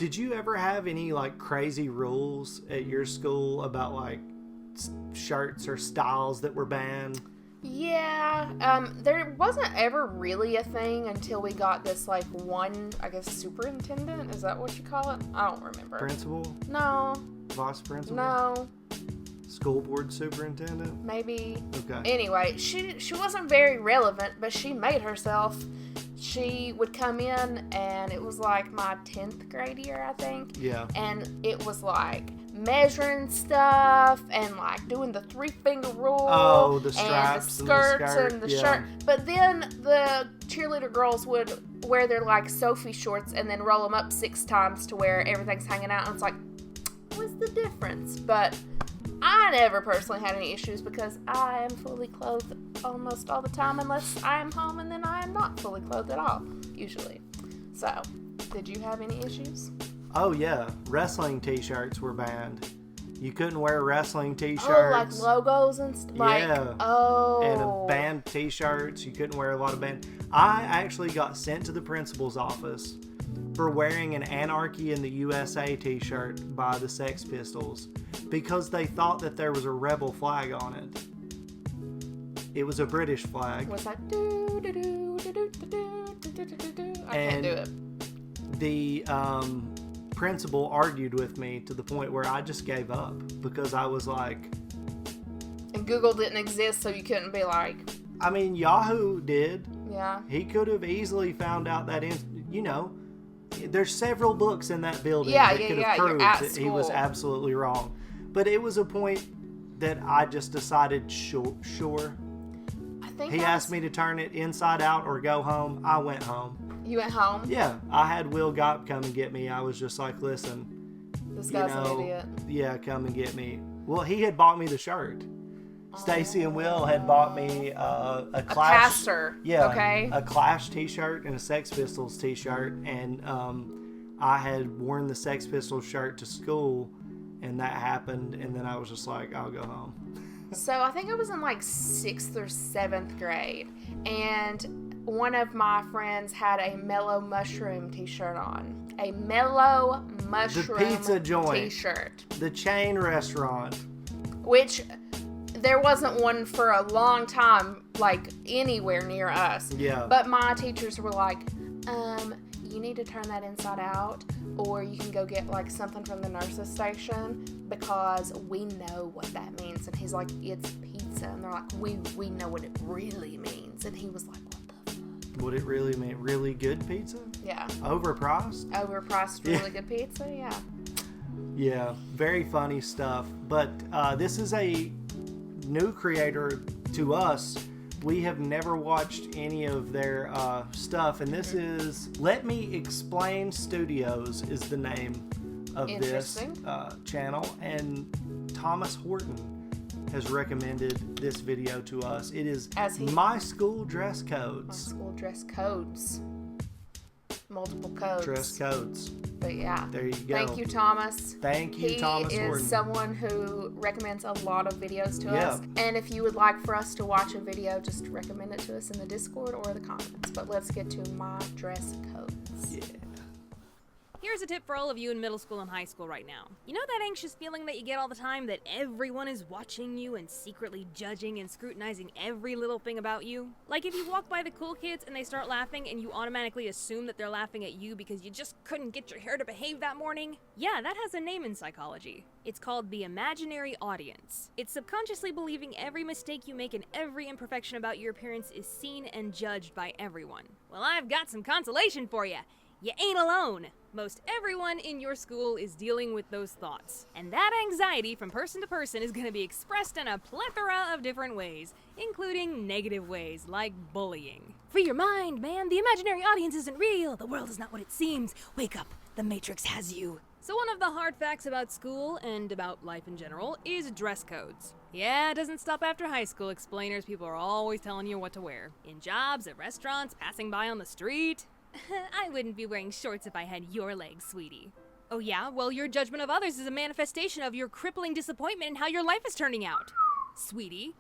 Did you ever have any, like, crazy rules at your school about, like, shirts or styles that were banned? Yeah, there wasn't ever really a thing until we got this, like, one, I guess, superintendent? Is that what you call it? I don't remember. Principal? No. Vice principal? No. School board superintendent? Maybe. Okay. Anyway, she wasn't very relevant, but she made herself. She would come in, and it was, like, my 10th grade year, I think. Yeah. And it was, like, measuring stuff and like doing the 3-finger rule. Oh, the straps and the skirts and the skirt. And the shirt. But then the cheerleader girls would wear their like Sophie shorts and then roll them up 6 times to where everything's hanging out. And it's like, what's the difference? But I never personally had any issues because I am fully clothed almost all the time unless I am home, and then I am not fully clothed at all, usually. So, did you have any issues? Oh, yeah. Wrestling t-shirts were banned. You couldn't wear wrestling t-shirts. Oh, like logos and stuff? Yeah. Oh. And banned t-shirts. You couldn't wear a lot of banned. I actually got sent to the principal's office for wearing an Anarchy in the USA t-shirt by the Sex Pistols because they thought that there was a rebel flag on it. It was a British flag. Was like do do do do do do do do do do. I can't do it. The principal argued with me to the point where I just gave up because I was like... And Google didn't exist, so you couldn't be like... I mean, Yahoo did. Yeah. He could have easily found out that, there's several books in that building that could have proved that he was absolutely wrong. But it was a point that I just decided, sure. I think he asked me to turn it inside out or go home. I went home. You went home? Yeah. I had Will Gopp come and get me. I was just like, listen. This guy's an idiot. Yeah, come and get me. Well, he had bought me the shirt. Stacy and Will had bought me a Clash. A pastor. Yeah. Okay. A Clash t-shirt and a Sex Pistols t-shirt. And I had worn the Sex Pistols shirt to school. And that happened. And then I was just like, I'll go home. So I think I was in like 6th or 7th grade. And one of my friends had a Mellow Mushroom t-shirt on. A Mellow Mushroom the pizza joint t-shirt. The chain restaurant. Which there wasn't one for a long time, like anywhere near us. Yeah. But my teachers were like, you need to turn that inside out, or you can go get like something from the nurse's station because we know what that means. And he's like, it's pizza. And they're like, we know what it really means. And he was like, what the fuck? What it really mean? Really good pizza? Yeah. Overpriced? Overpriced, really good pizza, yeah. Yeah, very funny stuff. But this is a new creator to us. We have never watched any of their stuff, and this is Let Me Explain Studios is the name of this channel, and Thomas Horton has recommended this video to us. It is My School Dress Codes. My School Dress Codes. Multiple codes. Dress codes. But yeah. There you go. Thank you, Thomas. Thank you, Thomas Horton. He is someone who recommends a lot of videos to us. And if you would like for us to watch a video, just recommend it to us in the Discord or the comments. But let's get to My Dress Codes. Yeah. Here's a tip for all of you in middle school and high school right now. You know that anxious feeling that you get all the time that everyone is watching you and secretly judging and scrutinizing every little thing about you? Like if you walk by the cool kids and they start laughing and you automatically assume that they're laughing at you because you just couldn't get your hair to behave that morning? Yeah, that has a name in psychology. It's called the imaginary audience. It's subconsciously believing every mistake you make and every imperfection about your appearance is seen and judged by everyone. Well, I've got some consolation for you. You ain't alone. Most everyone in your school is dealing with those thoughts. And that anxiety from person to person is going to be expressed in a plethora of different ways, including negative ways like bullying. Free your mind, man. The imaginary audience isn't real. The world is not what it seems. Wake up. The Matrix has you. So one of the hard facts about school and about life in general is dress codes. Yeah, it doesn't stop after high school, explainers. People are always telling you what to wear. In jobs, at restaurants, passing by on the street. I wouldn't be wearing shorts if I had your legs, sweetie. Oh yeah? Well, your judgment of others is a manifestation of your crippling disappointment in how your life is turning out. Sweetie.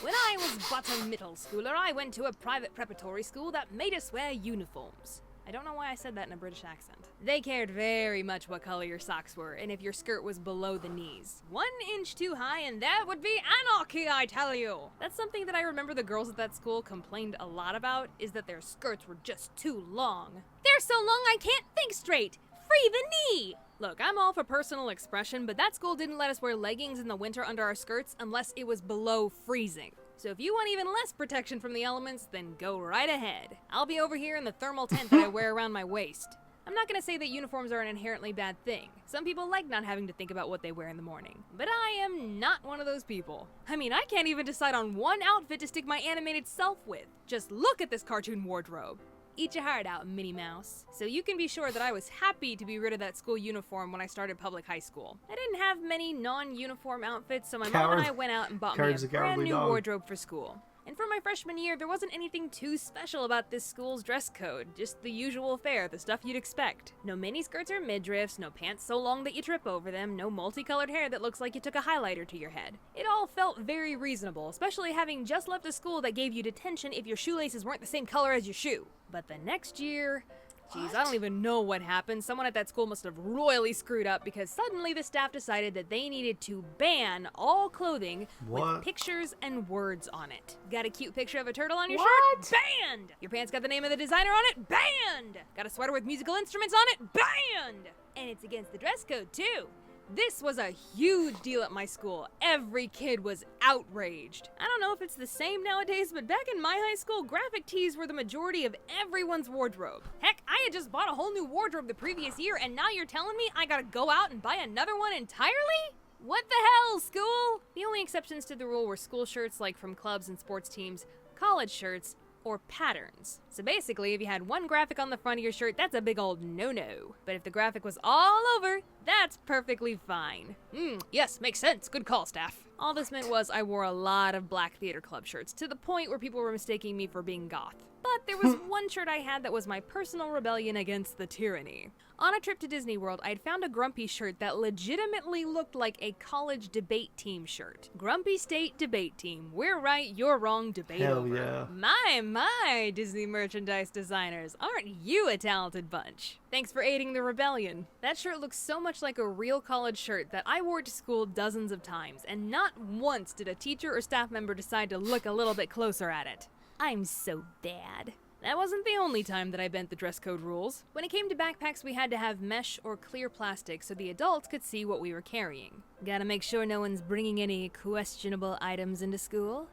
When I was but a middle schooler, I went to a private preparatory school that made us wear uniforms. I don't know why I said that in a British accent. They cared very much what color your socks were, and if your skirt was below the knees. 1 inch too high, and that would be anarchy, I tell you! That's something that I remember the girls at that school complained a lot about, is that their skirts were just too long. They're so long I can't think straight! Free the knee! Look, I'm all for personal expression, but that school didn't let us wear leggings in the winter under our skirts unless it was below freezing. So if you want even less protection from the elements, then go right ahead. I'll be over here in the thermal tent that I wear around my waist. I'm not gonna say that uniforms are an inherently bad thing. Some people like not having to think about what they wear in the morning. But I am not one of those people. I mean, I can't even decide on one outfit to stick my animated self with. Just look at this cartoon wardrobe. Eat your heart out, Minnie Mouse. So you can be sure that I was happy to be rid of that school uniform when I started public high school. I didn't have many non-uniform outfits, so my mom and I went out and bought me a brand new wardrobe for school. And for my freshman year, there wasn't anything too special about this school's dress code, just the usual fare, the stuff you'd expect. No miniskirts or midriffs, no pants so long that you trip over them, no multicolored hair that looks like you took a highlighter to your head. It all felt very reasonable, especially having just left a school that gave you detention if your shoelaces weren't the same color as your shoe. But the next year... Geez, I don't even know what happened. Someone at that school must have royally screwed up because suddenly the staff decided that they needed to ban all clothing with pictures and words on it. Got a cute picture of a turtle on your shirt? Banned! Your pants got the name of the designer on it? Banned! Got a sweater with musical instruments on it? Banned! And it's against the dress code, too. This was a huge deal at my school. Every kid was outraged. I don't know if it's the same nowadays, but back in my high school, graphic tees were the majority of everyone's wardrobe. Heck, I had just bought a whole new wardrobe the previous year, and now you're telling me I gotta go out and buy another one entirely? What the hell, school? The only exceptions to the rule were school shirts like from clubs and sports teams, college shirts, or patterns. So basically, if you had one graphic on the front of your shirt, that's a big old no-no. But if the graphic was all over, that's perfectly fine. Yes, makes sense. Good call, staff. All this meant was I wore a lot of black theater club shirts, to the point where people were mistaking me for being goth. But there was one shirt I had that was my personal rebellion against the tyranny. On a trip to Disney World, I'd found a Grumpy shirt that legitimately looked like a college debate team shirt. Grumpy State Debate Team. We're right, you're wrong, debate over. Yeah. My, Disney merchandise designers. Aren't you a talented bunch? Thanks for aiding the rebellion. That shirt looks so much like a real college shirt that I wore to school dozens of times, and not once did a teacher or staff member decide to look a little bit closer at it. I'm so bad. That wasn't the only time that I bent the dress code rules. When it came to backpacks, we had to have mesh or clear plastic so the adults could see what we were carrying. Gotta make sure no one's bringing any questionable items into school.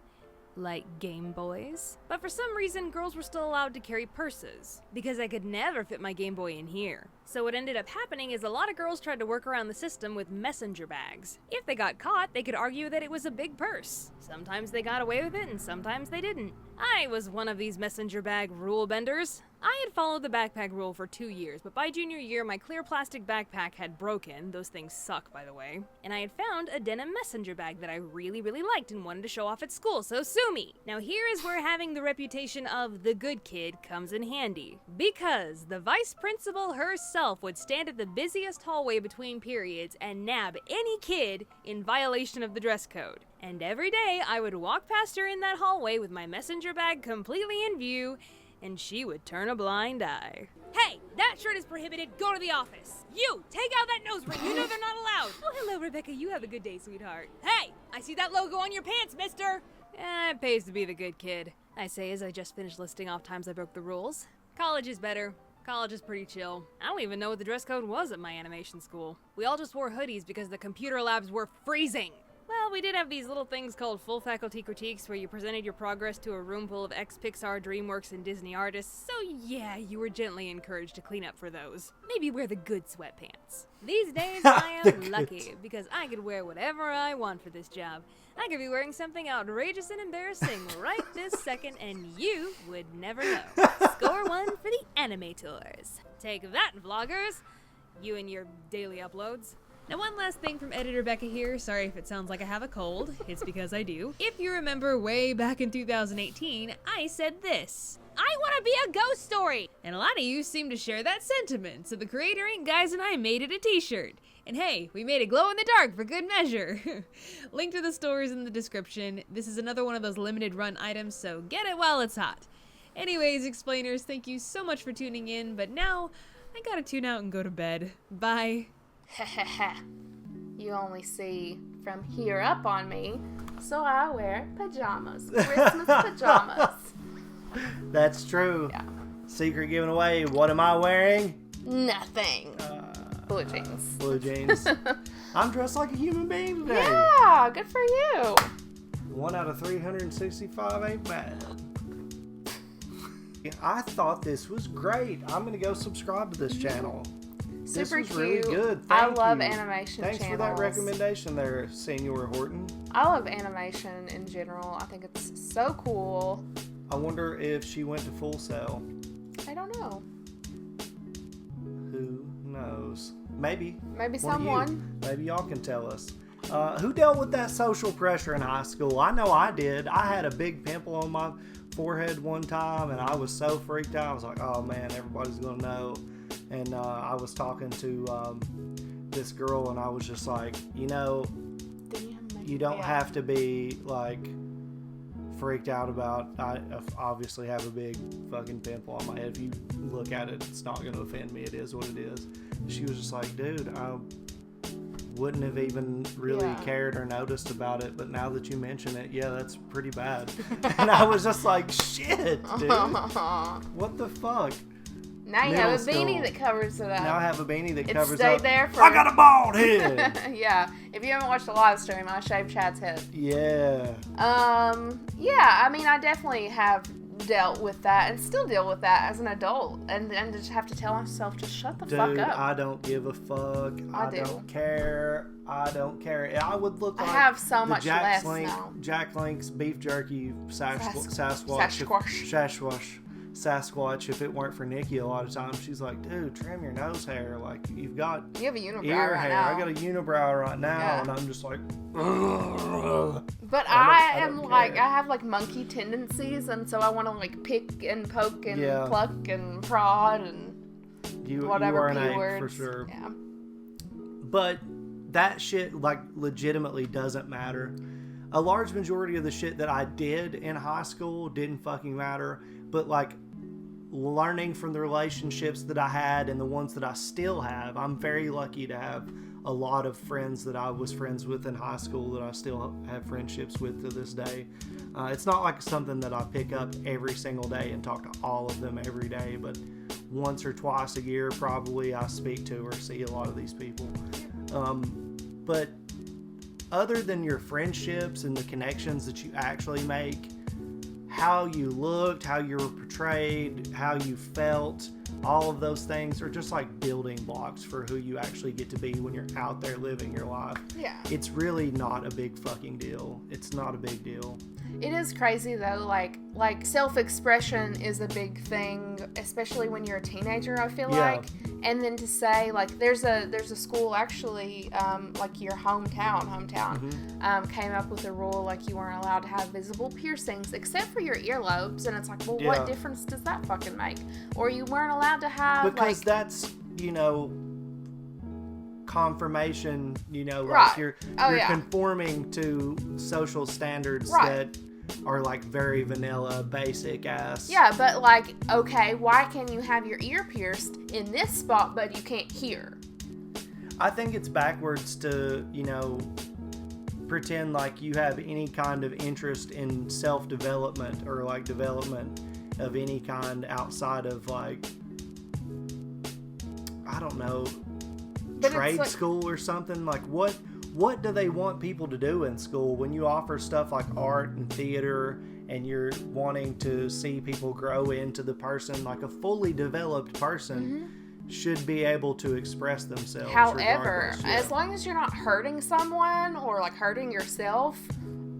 Like Game Boys. But for some reason, girls were still allowed to carry purses, because I could never fit my Game Boy in here. So what ended up happening is a lot of girls tried to work around the system with messenger bags. If they got caught, they could argue that it was a big purse. Sometimes they got away with it, and sometimes they didn't. I was one of these messenger bag rule benders. I had followed the backpack rule for 2 years, but by junior year, my clear plastic backpack had broken. Those things suck, by the way. And I had found a denim messenger bag that I really liked and wanted to show off at school, so sue me. Now here is where having the reputation of the good kid comes in handy. Because the vice principal herself would stand at the busiest hallway between periods and nab any kid in violation of the dress code. And every day, I would walk past her in that hallway with my messenger bag completely in view, and she would turn a blind eye. Hey, that shirt is prohibited. Go to the office. You, take out that nose ring. You know they're not allowed. Oh, hello, Rebecca. You have a good day, sweetheart. Hey, I see that logo on your pants, mister. It pays to be the good kid, I say as I just finished listing off times I broke the rules. College is better. College is pretty chill. I don't even know what the dress code was at my animation school. We all just wore hoodies because the computer labs were freezing. Well, we did have these little things called full faculty critiques where you presented your progress to a room full of ex-Pixar, DreamWorks, and Disney artists, so yeah, you were gently encouraged to clean up for those. Maybe wear the good sweatpants. These days, I am lucky because I could wear whatever I want for this job. I could be wearing something outrageous and embarrassing right this second, and you would never know. Score one for the animators. Take that, vloggers! You and your daily uploads. Now one last thing from Editor Becca here, sorry if it sounds like I have a cold, it's because I do. If you remember way back in 2018, I said this: I want to be a ghost story! And a lot of you seem to share that sentiment, so the Creator Inc. guys and I made it a t-shirt. And hey, we made it glow in the dark for good measure. Link to the store is in the description. This is another one of those limited run items, so get it while it's hot. Anyways, explainers, thank you so much for tuning in, but now I gotta tune out and go to bed. Bye. You only see from here up on me, so I wear pajamas. Christmas pajamas. That's true. Yeah. Secret given away. What am I wearing? Nothing. Blue jeans. Blue jeans. I'm dressed like a human being today. Yeah, good for you. 1 out of 365 ain't bad. I thought this was great. I'm going to go subscribe to this channel. This Super was cute. really good. I Thank love you. animation Thanks channels. for that recommendation there, Senor Horton. I love animation in general. I think it's so cool. I wonder if she went to Full Sail. I don't know. Who knows? Maybe. Maybe One of you. someone. Maybe y'all can tell us. Who dealt with that social pressure in high school? I know I did. I had a big pimple on my forehead one time, and I was so freaked out. I was like, oh man, everybody's going to know. And I was talking to this girl, and I was just like, you know, you don't have to be like freaked out about. I obviously have a big fucking pimple on my head. If you look at it, it's not going to offend me. It is what it is. She was just like, dude, I wouldn't have even really cared or noticed about it, but now that you mention it, yeah, that's pretty bad. And I was just like, shit, dude. What the fuck? Now you Middle have a beanie school. that covers it up. Now I have a beanie that It covers stayed up. there for. I got a bald head. Yeah. If you haven't watched the live stream, I shaved Chad's head. Yeah. Yeah. I mean, I definitely have dealt with that and still deal with that as an adult, and just have to tell myself to shut the fuck Dude, up. I don't give a fuck. I do. Don't care. I don't care. I would look I like have so the much less now. Jack Link's beef jerky Sasquatch. Sasquatch, if it weren't for Nikki a lot of times, she's like, dude, trim your nose hair. Like, you have a unibrow ear right hair. now. I got a unibrow right now, Yeah. and I'm just like, ugh. But I am don't like, care. I have like monkey tendencies, and so I want to like pick and poke and Yeah. pluck and prod and You whatever are an P ache words. for sure. Yeah. But that shit, like, legitimately doesn't matter. A large majority of the shit that I did in high school didn't fucking matter. But, like, learning from the relationships that I had and the ones that I still have, I'm very lucky to have a lot of friends that I was friends with in high school that I still have friendships with to this day. It's not like something that I pick up every single day and talk to all of them every day, but once or twice a year probably I speak to or see a lot of these people. But other than your friendships and the connections that you actually make, how you looked, how you were portrayed, how you felt, all of those things are just like building blocks for who you actually get to be when you're out there living your life. Yeah. It's really not a big fucking deal. It's not a big deal. It is crazy though, like self-expression is a big thing, especially when you're a teenager, I feel Yeah. like. And then to say, like, there's a school actually, like your hometown, came up with a rule like you weren't allowed to have visible piercings except for your earlobes, and it's like, well, Yeah. what difference does that fucking make? Or you weren't allowed to have Because that's, confirmation, like Right. you're Oh, yeah. conforming to social standards Right. that are like very vanilla, basic ass. Yeah, but like, okay, why can you have your ear pierced in this spot but you can't hear? I think it's backwards to, pretend like you have any kind of interest in self-development or like development of any kind outside of like, I don't know, But it's trade like- school or something. Like what do they want people to do in school when you offer stuff like art and theater and you're wanting to see people grow into the person, like a fully developed person should be able to express themselves. However, regardless. as long as you're not hurting someone or like hurting yourself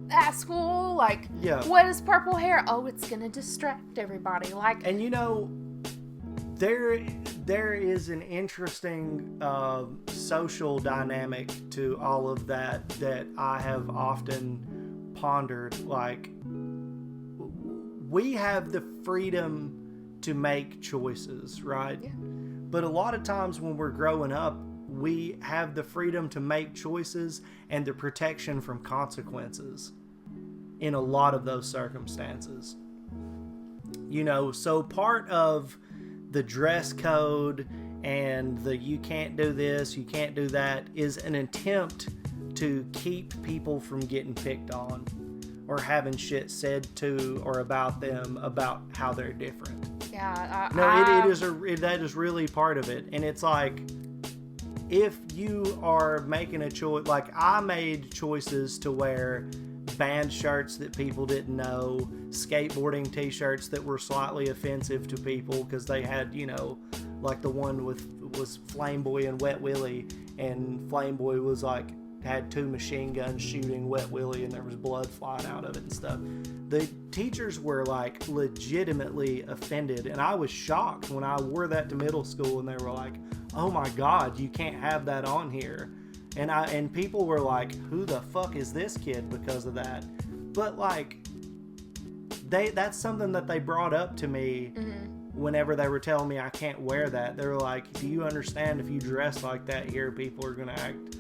at school, like, Yeah. what is purple hair? Oh, it's gonna distract everybody. Like, And there is an interesting social dynamic to all of that I have often pondered. Like, we have the freedom to make choices, right? Yeah. But a lot of times when we're growing up, we have the freedom to make choices and the protection from consequences in a lot of those circumstances. So part of the dress code and the you can't do this, you can't do that is an attempt to keep people from getting picked on or having shit said to or about them about how they're different. Yeah. That is really part of it. And it's like, if you are making a choice, like I made choices to wear band shirts that people didn't know, skateboarding t-shirts that were slightly offensive to people because they had, like the one was Flame Boy and Wet Willie, and Flame Boy was like had 2 machine guns shooting Wet Willie and there was blood flying out of it and stuff. The teachers were like legitimately offended, and I was shocked when I wore that to middle school and they were like, oh my god, you can't have that on here. And people were like, who the fuck is this kid because of that? But like that's something that they brought up to me whenever they were telling me I can't wear that. They were like, do you understand if you dress like that here, people are gonna act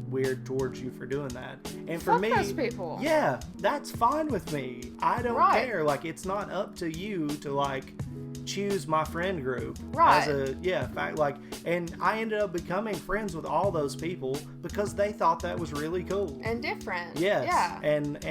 weird towards you for doing that? And for Fuck me, those people. Yeah, that's fine with me. I don't care. Like, it's not up to you to like choose my friend group. Right. And I ended up becoming friends with all those people because they thought that was really cool and different. Yes. Yeah. And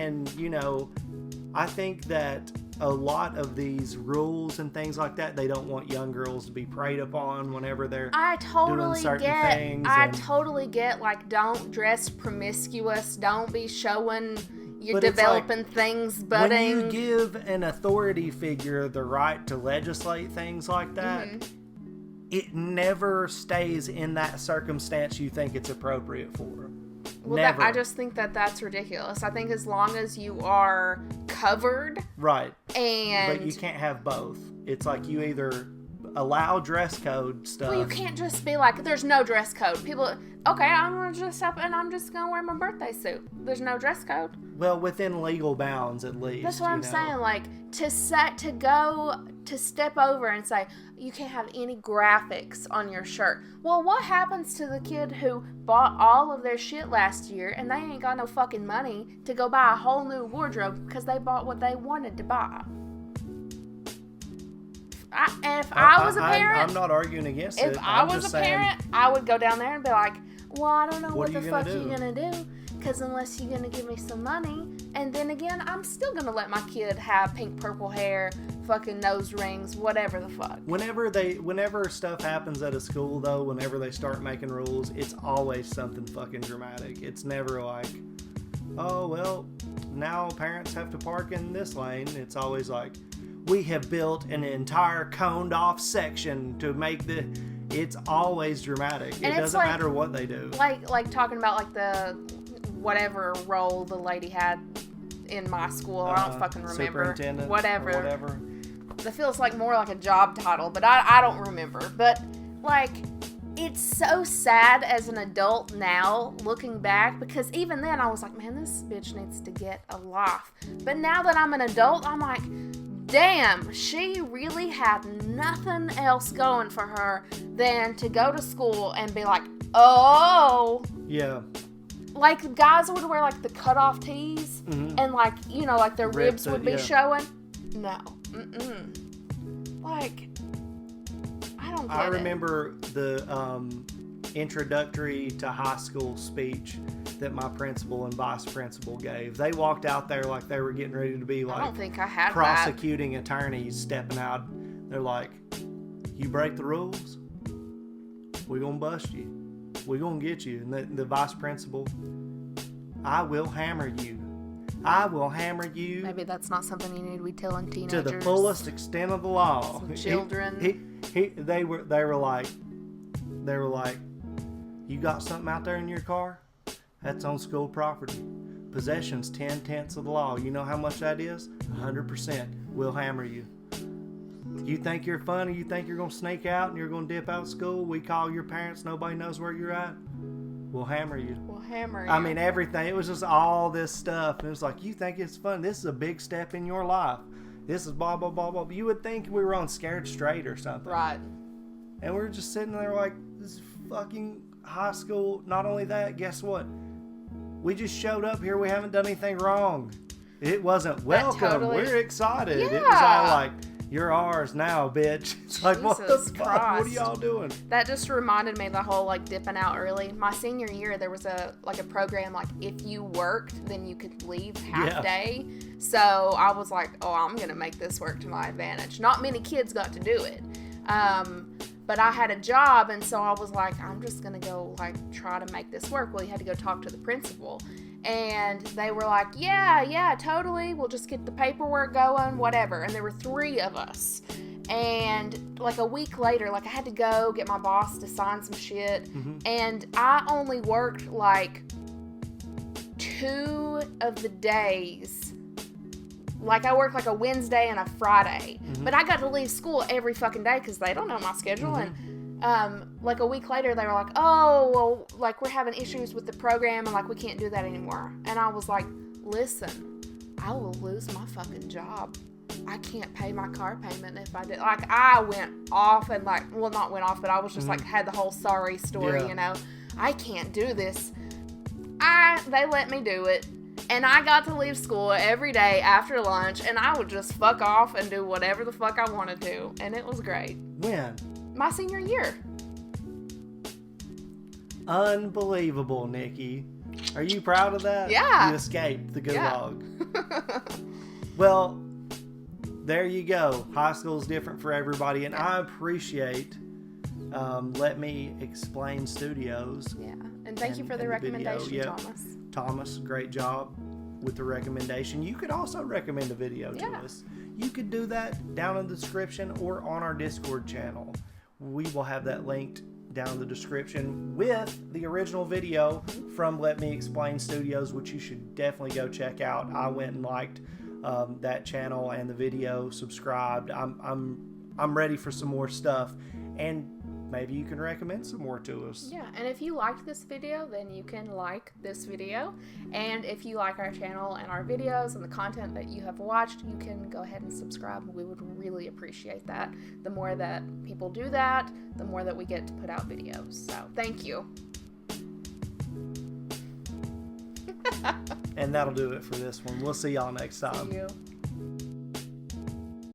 I think that a lot of these rules and things like that, they don't want young girls to be preyed upon whenever they're doing certain things. I totally get, like, don't dress promiscuous, don't be showing you're developing things, budding. When you give an authority figure the right to legislate things like that, it never stays in that circumstance you think it's appropriate for. Well, Never. I just think that that's ridiculous. I think as long as you are covered. Right. And. But you can't have both. It's like you either allow dress code stuff. Well, you can't just be like, there's no dress code. People, okay, I'm going to dress up and I'm just going to wear my birthday suit. There's no dress code. Well, within legal bounds, at least. That's what I'm saying. Like, to step over and say, you can't have any graphics on your shirt. Well, what happens to the kid who bought all of their shit last year and they ain't got no fucking money to go buy a whole new wardrobe because they bought what they wanted to buy? If I was a parent, I'm not arguing against it. If I was a parent, I would go down there and be like, well, I don't know what the fuck you're gonna do, because unless you're gonna give me some money, and then again, I'm still gonna let my kid have pink purple hair, fucking nose rings, whatever the fuck. Whenever stuff happens at a school, though, whenever they start making rules, it's always something fucking dramatic. It's never like, oh, well, now parents have to park in this lane. It's always like, we have built an entire coned off section to make it's always dramatic. And it doesn't matter what they do. Like talking about like the whatever role the lady had in my school. I don't fucking remember. Superintendent. Whatever. That feels like more like a job title, but I don't remember. But like, it's so sad as an adult now looking back, because even then I was like, man, this bitch needs to get a life. But now that I'm an adult, I'm like, damn, she really had nothing else going for her than to go to school and be like, oh. Yeah. Like, guys would wear, like, the cut-off tees, and, like, like their ribs would be showing. No. Like, I don't get it. I remember the introductory to high school speech that my principal and vice principal gave. They walked out there like they were getting ready to be like, I don't think I had prosecuting attorneys stepping out. They're like, you break the rules, we're gonna bust you, we're gonna get you. And the vice principal, I will hammer you. Maybe that's not something you need to be telling teenagers. To the fullest extent of the law. Some children. They were like, you got something out there in your car? That's on school property. Possession's 10/10 of the law. You know how much that is? 100%. We'll hammer you. You think you're funny? You think you're going to sneak out and you're going to dip out of school? We call your parents. Nobody knows where you're at. We'll hammer you. I mean, everything. It was just all this stuff. And it was like, you think it's fun? This is a big step in your life. This is blah, blah, blah, blah. You would think we were on Scared Straight or something. Right. And we were just sitting there like, this is fucking high school. Not only that, guess what? We just showed up here. We haven't done anything wrong. It wasn't welcome. We're excited. Yeah. It was all like, you're ours now, bitch. It's like, what the Jesus fuck? What are Christ. y'all doing? That just reminded me of the whole like dipping out early. My senior year, there was a program like if you worked, then you could leave half day. So I was like, oh, I'm gonna make this work to my advantage. Not many kids got to do it, but I had a job, and so I was like, I'm just gonna go like try to make this work. Well, you had to go talk to the principal, and they were like, yeah, totally. We'll just get the paperwork going, whatever. And there were 3 of us. And like a week later, like I had to go get my boss to sign some shit. And I only worked like 2 of the days. Like I worked like a Wednesday and a Friday. But I got to leave school every fucking day because they don't know my schedule. And like a week later, they were like, oh, well, like we're having issues with the program and like we can't do that anymore. And I was like, listen, I will lose my fucking job. I can't pay my car payment if I did. Like I went off and like, well, not went off, but I was just like had the whole sorry story, you know. I can't do this. They let me do it. And I got to leave school every day after lunch, and I would just fuck off and do whatever the fuck I wanted to. And it was great. When? My senior year. Unbelievable, Nikki. Are you proud of that? Yeah. You escaped the gulag. Well, there you go. High school is different for everybody, and I appreciate Let Me Explain Studios. Yeah. And thank you for the recommendation, Thomas. Thomas, great job with the recommendation. You could also recommend a video to us. You could do that down in the description or on our Discord channel. We will have that linked down in the description with the original video from Let Me Explain Studios, which you should definitely go check out. I went and liked that channel and the video, subscribed. I'm ready for some more stuff, and maybe you can recommend some more to us. Yeah, and if you liked this video, then you can like this video. And if you like our channel and our videos and the content that you have watched, you can go ahead and subscribe. We would really appreciate that. The more that people do that, the more that we get to put out videos. So, thank you. And that'll do it for this one. We'll see y'all next time. See you.